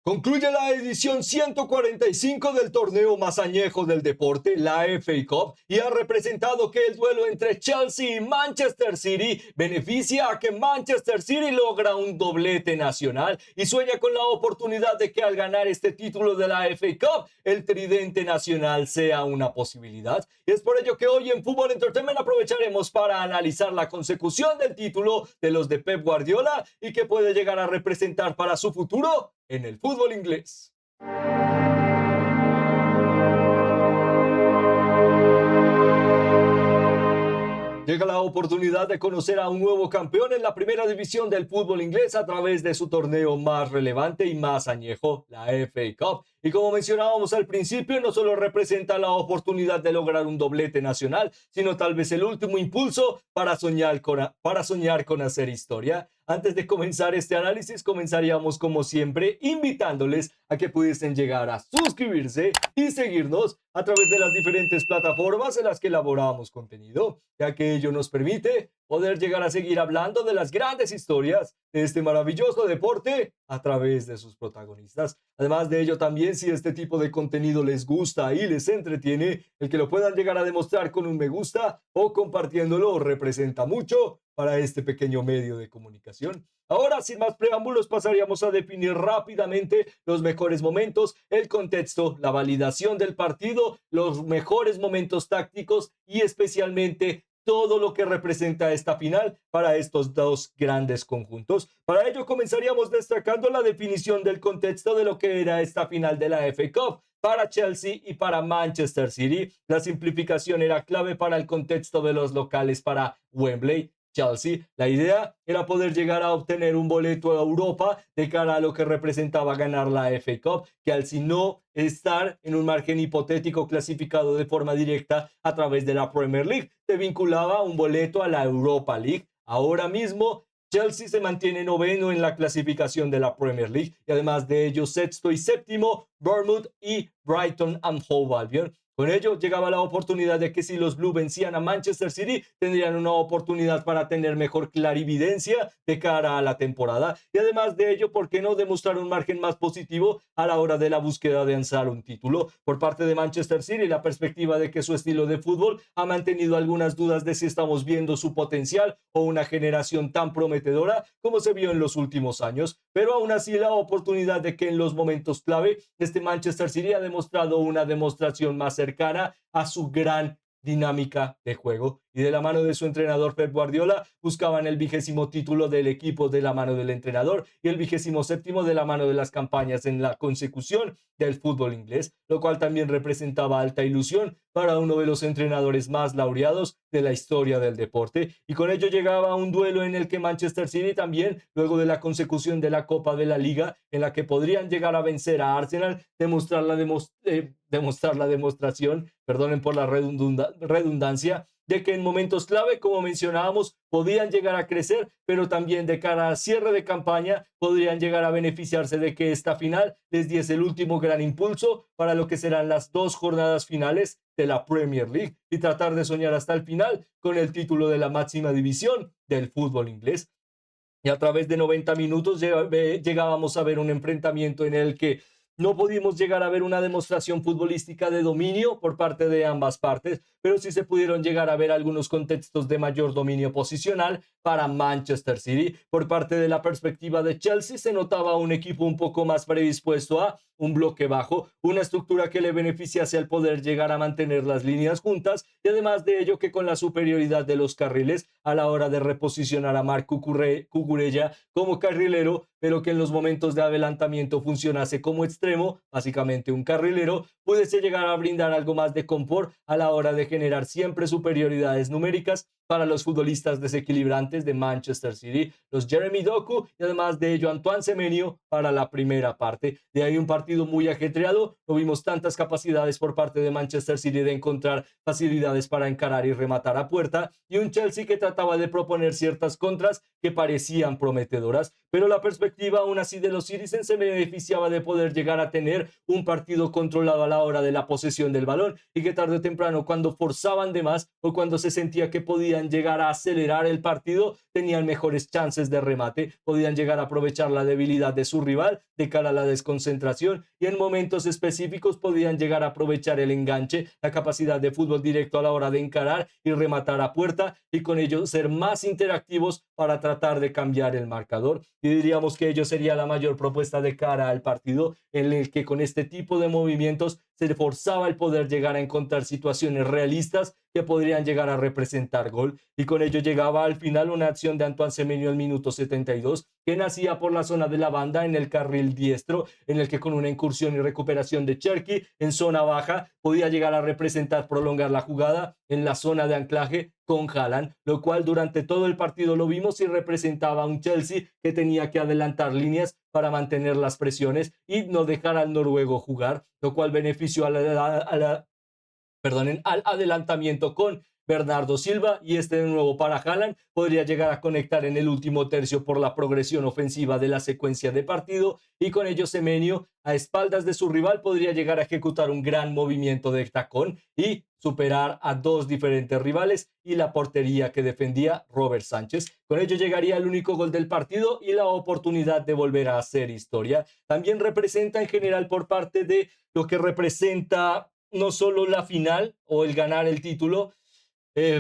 Concluye la edición 145 del torneo más añejo del deporte, la FA Cup, y ha representado que el duelo entre Chelsea y Manchester City beneficia a que Manchester City logra un doblete nacional y sueña con la oportunidad de que al ganar este título de la FA Cup, el tridente nacional sea una posibilidad. Y es por ello que hoy en Fútbol Entertainment aprovecharemos para analizar la consecución del título de los de Pep Guardiola y qué puede llegar a representar para su futuro en el fútbol inglés. Llega la oportunidad de conocer a un nuevo campeón en la primera división del fútbol inglés a través de su torneo más relevante y más añejo, la FA Cup. Y como mencionábamos al principio, no solo representa la oportunidad de lograr un doblete nacional, sino tal vez el último impulso para soñar con hacer historia. Antes de comenzar este análisis, comenzaríamos como siempre invitándoles a que pudiesen llegar a suscribirse y seguirnos a través de las diferentes plataformas en las que elaboramos contenido, ya que ello nos permite poder llegar a seguir hablando de las grandes historias de este maravilloso deporte a través de sus protagonistas. Además de ello, también si este tipo de contenido les gusta y les entretiene, el que lo puedan llegar a demostrar con un me gusta o compartiéndolo representa mucho para este pequeño medio de comunicación. Ahora, sin más preámbulos, pasaríamos a definir rápidamente los mejores momentos, el contexto, la validación del partido, los mejores momentos tácticos y especialmente todo lo que representa esta final para estos dos grandes conjuntos. Para ello comenzaríamos destacando la definición del contexto de lo que era esta final de la FA Cup. Para Chelsea y para Manchester City, la simplificación era clave para el contexto de los locales para Wembley. Chelsea, la idea era poder llegar a obtener un boleto a Europa de cara a lo que representaba ganar la FA Cup, que al si no estar en un margen hipotético clasificado de forma directa a través de la Premier League, te vinculaba un boleto a la Europa League. Ahora mismo Chelsea se mantiene noveno en la clasificación de la Premier League y además de ello sexto y séptimo Bournemouth y Brighton and Hove Albion. Con ello llegaba la oportunidad de que si los Blue vencían a Manchester City, tendrían una oportunidad para tener mejor clarividencia de cara a la temporada. Y además de ello, ¿por qué no demostrar un margen más positivo a la hora de la búsqueda de alzar un título? Por parte de Manchester City, la perspectiva de que su estilo de fútbol ha mantenido algunas dudas de si estamos viendo su potencial o una generación tan prometedora como se vio en los últimos años. Pero aún así, la oportunidad de que en los momentos clave, este Manchester City ha demostrado una demostración más cercana a su gran dinámica de juego y de la mano de su entrenador Pep Guardiola buscaban el 20º título del equipo de la mano del entrenador y el 27º de la mano de las campañas en la consecución del fútbol inglés, lo cual también representaba alta ilusión para uno de los entrenadores más laureados de la historia del deporte y con ello llegaba un duelo en el que Manchester City también, luego de la consecución de la Copa de la Liga, en la que podrían llegar a vencer a Arsenal, demostrar la demostración, perdonen por la redundancia, de que en momentos clave, como mencionábamos, podían llegar a crecer, pero también de cara a cierre de campaña podrían llegar a beneficiarse de que esta final les diese el último gran impulso para lo que serán las dos jornadas finales de la Premier League y tratar de soñar hasta el final con el título de la máxima división del fútbol inglés. Y a través de 90 minutos llegábamos a ver un enfrentamiento en el que no pudimos llegar a ver una demostración futbolística de dominio por parte de ambas partes, pero sí se pudieron llegar a ver algunos contextos de mayor dominio posicional para Manchester City. Por parte de la perspectiva de Chelsea se notaba un equipo un poco más predispuesto a un bloque bajo, una estructura que le beneficiase al poder llegar a mantener las líneas juntas y además de ello que con la superioridad de los carriles a la hora de reposicionar a Marc Cucurella como carrilero, pero que en los momentos de adelantamiento funcionase como extremo, básicamente un carrilero, pudiese llegar a brindar algo más de confort a la hora de generar siempre superioridades numéricas para los futbolistas desequilibrantes de Manchester City, los Jeremy Doku y además de ello Antoine Semenyo para la primera parte. De ahí un partido muy ajetreado, no vimos tantas capacidades por parte de Manchester City de encontrar facilidades para encarar y rematar a puerta, y un Chelsea que trataba de proponer ciertas contras que parecían prometedoras, pero la perspectiva aún así de los Citizens se beneficiaba de poder llegar a tener un partido controlado a la hora de la posesión del balón, y que tarde o temprano, cuando forzaban de más o cuando se sentía que podían llegar a acelerar el partido, tenían mejores chances de remate, podían llegar a aprovechar la debilidad de su rival de cara a la desconcentración, y en momentos específicos podían llegar a aprovechar el enganche, la capacidad de fútbol directo a la hora de encarar y rematar a puerta, y con ello ser más interactivos para tratar de cambiar el marcador. Y diríamos que ello sería la mayor propuesta de cara al partido, en el que con este tipo de movimientos se forzaba el poder llegar a encontrar situaciones realistas que podrían llegar a representar gol, y con ello llegaba al final una acción de Antoine Semenyo al minuto 72, que nacía por la zona de la banda en el carril diestro, en el que con una incursión y recuperación de Cherki en zona baja podía llegar a representar prolongar la jugada en la zona de anclaje con Haaland, lo cual durante todo el partido lo vimos y representaba un Chelsea que tenía que adelantar líneas para mantener las presiones y no dejar al noruego jugar, lo cual benefició al adelantamiento con Bernardo Silva, y este de nuevo para Haaland podría llegar a conectar en el último tercio por la progresión ofensiva de la secuencia de partido, y con ello Semenyo a espaldas de su rival podría llegar a ejecutar un gran movimiento de tacón y superar a dos diferentes rivales y la portería que defendía Robert Sánchez. Con ello llegaría el único gol del partido y la oportunidad de volver a hacer historia. También representa en general por parte de lo que representa no solo la final o el ganar el título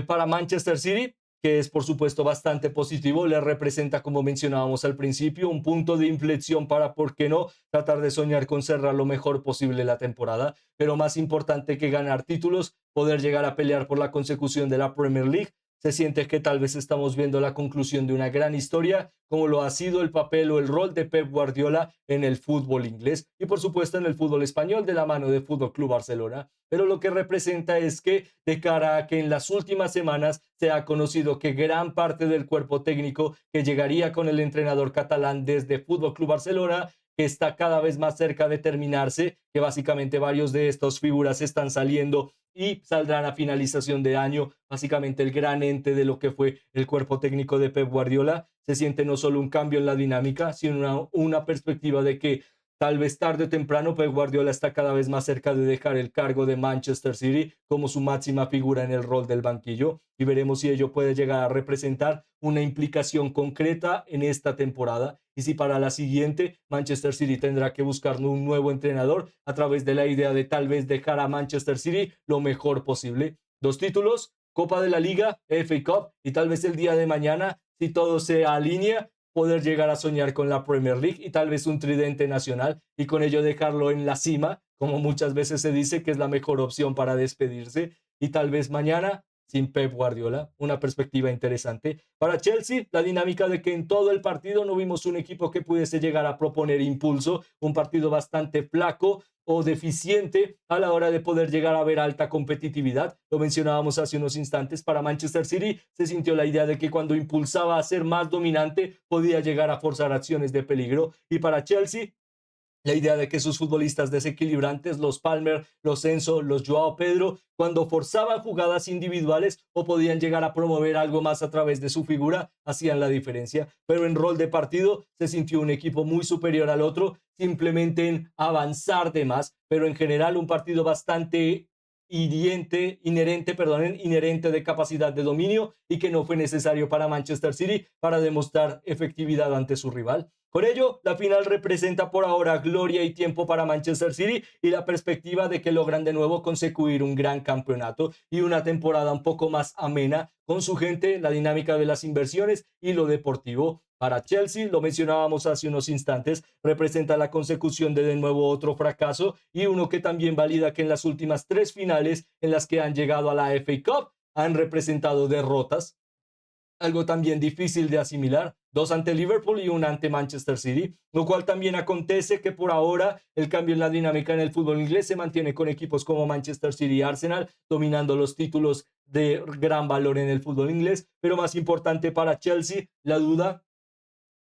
para Manchester City, que es por supuesto bastante positivo, le representa, como mencionábamos al principio, un punto de inflexión para, ¿por qué no?, tratar de soñar con cerrar lo mejor posible la temporada, pero más importante que ganar títulos, poder llegar a pelear por la consecución de la Premier League. Se siente que tal vez estamos viendo la conclusión de una gran historia, como lo ha sido el papel o el rol de Pep Guardiola en el fútbol inglés y por supuesto en el fútbol español de la mano de Fútbol Club Barcelona. Pero lo que representa es que, de cara a que en las últimas semanas se ha conocido que gran parte del cuerpo técnico que llegaría con el entrenador catalán desde Fútbol Club Barcelona, que está cada vez más cerca de terminarse, que básicamente varios de estos figuras están saliendo y saldrán a finalización de año. Básicamente el gran ente de lo que fue el cuerpo técnico de Pep Guardiola. Se siente no solo un cambio en la dinámica, sino una perspectiva de que tal vez tarde o temprano Pep Guardiola está cada vez más cerca de dejar el cargo de Manchester City como su máxima figura en el rol del banquillo, y veremos si ello puede llegar a representar una implicación concreta en esta temporada, y si para la siguiente Manchester City tendrá que buscar un nuevo entrenador a través de la idea de tal vez dejar a Manchester City lo mejor posible. 2 títulos, Copa de la Liga, FA Cup, y tal vez el día de mañana, si todo se alinea, poder llegar a soñar con la Premier League y tal vez un tridente nacional, y con ello dejarlo en la cima, como muchas veces se dice que es la mejor opción para despedirse, y tal vez mañana sin Pep Guardiola. Una perspectiva interesante. Para Chelsea, la dinámica de que en todo el partido no vimos un equipo que pudiese llegar a proponer impulso, un partido bastante flaco o deficiente a la hora de poder llegar a ver alta competitividad. Lo mencionábamos hace unos instantes. Para Manchester City se sintió la idea de que cuando impulsaba a ser más dominante podía llegar a forzar acciones de peligro, y para Chelsea la idea de que sus futbolistas desequilibrantes, los Palmer, los Enzo, los Joao Pedro, cuando forzaban jugadas individuales o podían llegar a promover algo más a través de su figura, hacían la diferencia. Pero en rol de partido se sintió un equipo muy superior al otro, simplemente en avanzar de más, pero en general un partido bastante inherente de capacidad de dominio, y que no fue necesario para Manchester City para demostrar efectividad ante su rival. Con ello, la final representa por ahora gloria y tiempo para Manchester City y la perspectiva de que logran de nuevo conseguir un gran campeonato y una temporada un poco más amena con su gente, la dinámica de las inversiones y lo deportivo. Para Chelsea, lo mencionábamos hace unos instantes, representa la consecución de nuevo otro fracaso, y uno que también valida que en las últimas 3 finales en las que han llegado a la FA Cup han representado derrotas, algo también difícil de asimilar, 2 ante Liverpool y 1 ante Manchester City, lo cual también acontece que por ahora el cambio en la dinámica en el fútbol inglés se mantiene con equipos como Manchester City y Arsenal dominando los títulos de gran valor en el fútbol inglés, pero más importante para Chelsea, la duda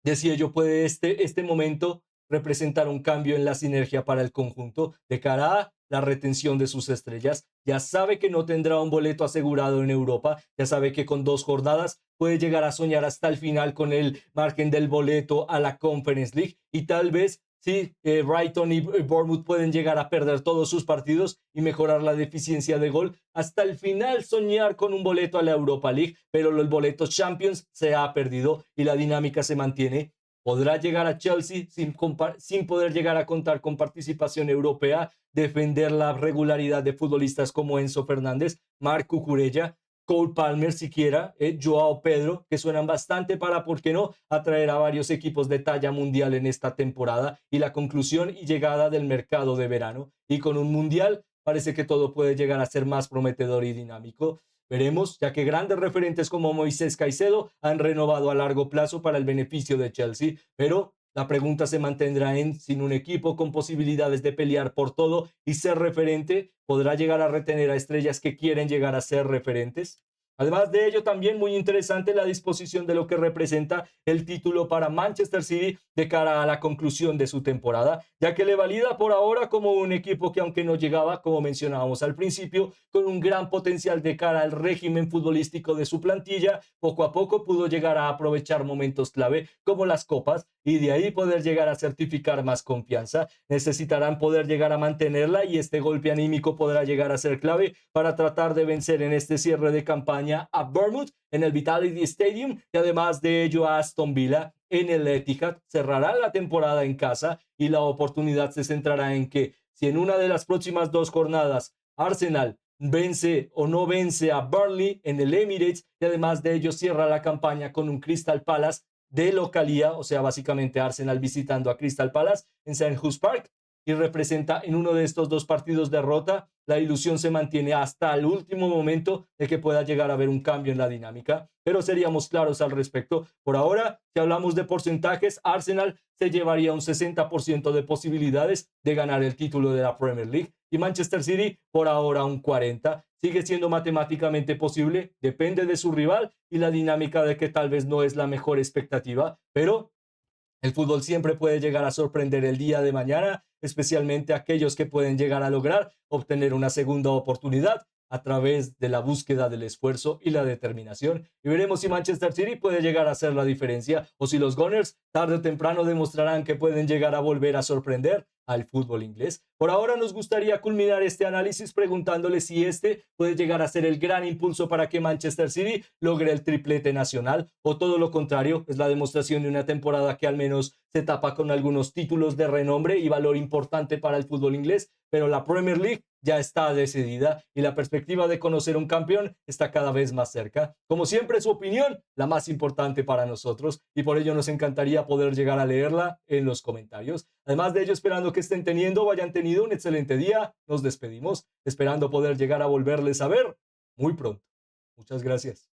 de si ello puede este momento representar un cambio en la sinergia para el conjunto de cara a la retención de sus estrellas. Ya sabe que no tendrá un boleto asegurado en Europa, ya sabe que con 2 jornadas puede llegar a soñar hasta el final con el margen del boleto a la Conference League y tal vez sí, Brighton y Bournemouth pueden llegar a perder todos sus partidos y mejorar la deficiencia de gol. Hasta el final soñar con un boleto a la Europa League, pero el boleto Champions se ha perdido y la dinámica se mantiene. Podrá llegar a Chelsea sin poder llegar a contar con participación europea, defender la regularidad de futbolistas como Enzo Fernández, Marc Cucurella, Cole Palmer siquiera, Joao Pedro, que suenan bastante para, ¿por qué no?, atraer a varios equipos de talla mundial en esta temporada y la conclusión y llegada del mercado de verano. Y con un mundial parece que todo puede llegar a ser más prometedor y dinámico. Veremos, ya que grandes referentes como Moisés Caicedo han renovado a largo plazo para el beneficio de Chelsea, pero la pregunta se mantendrá en sin un equipo con posibilidades de pelear por todo y ser referente, ¿podrá llegar a retener a estrellas que quieren llegar a ser referentes? Además de ello, también muy interesante la disposición de lo que representa el título para Manchester City de cara a la conclusión de su temporada, ya que le valida por ahora como un equipo que, aunque no llegaba, como mencionábamos al principio, con un gran potencial de cara al régimen futbolístico de su plantilla, poco a poco pudo llegar a aprovechar momentos clave como las copas y de ahí poder llegar a certificar más confianza. Necesitarán poder llegar a mantenerla y este golpe anímico podrá llegar a ser clave para tratar de vencer en este cierre de campaña a Bournemouth en el Vitality Stadium y además de ello a Aston Villa en el Etihad. Cerrará la temporada en casa y la oportunidad se centrará en que si en una de las próximas 2 jornadas Arsenal vence o no vence a Burnley en el Emirates y además de ello cierra la campaña con un Crystal Palace de localía, o sea, básicamente Arsenal visitando a Crystal Palace en Selhurst Park y representa en uno de estos 2 partidos derrota, la ilusión se mantiene hasta el último momento de que pueda llegar a haber un cambio en la dinámica, pero seríamos claros al respecto. Por ahora, si hablamos de porcentajes, Arsenal se llevaría un 60% de posibilidades de ganar el título de la Premier League y Manchester City por ahora un 40%. Sigue siendo matemáticamente posible, depende de su rival y la dinámica de que tal vez no es la mejor expectativa, pero el fútbol siempre puede llegar a sorprender el día de mañana, especialmente aquellos que pueden llegar a lograr obtener una segunda oportunidad a través de la búsqueda del esfuerzo y la determinación. Y veremos si Manchester City puede llegar a hacer la diferencia o si los Gunners tarde o temprano demostrarán que pueden llegar a volver a sorprender al fútbol inglés. Por ahora nos gustaría culminar este análisis preguntándole si este puede llegar a ser el gran impulso para que Manchester City logre el triplete nacional o todo lo contrario, es la demostración de una temporada que al menos se tapa con algunos títulos de renombre y valor importante para el fútbol inglés, pero la Premier League ya está decidida y la perspectiva de conocer un campeón está cada vez más cerca. Como siempre, su opinión, la más importante para nosotros y por ello nos encantaría poder llegar a leerla en los comentarios. Además de ello, esperando que estén teniendo o hayan tenido un excelente día, nos despedimos, esperando poder llegar a volverles a ver muy pronto. Muchas gracias.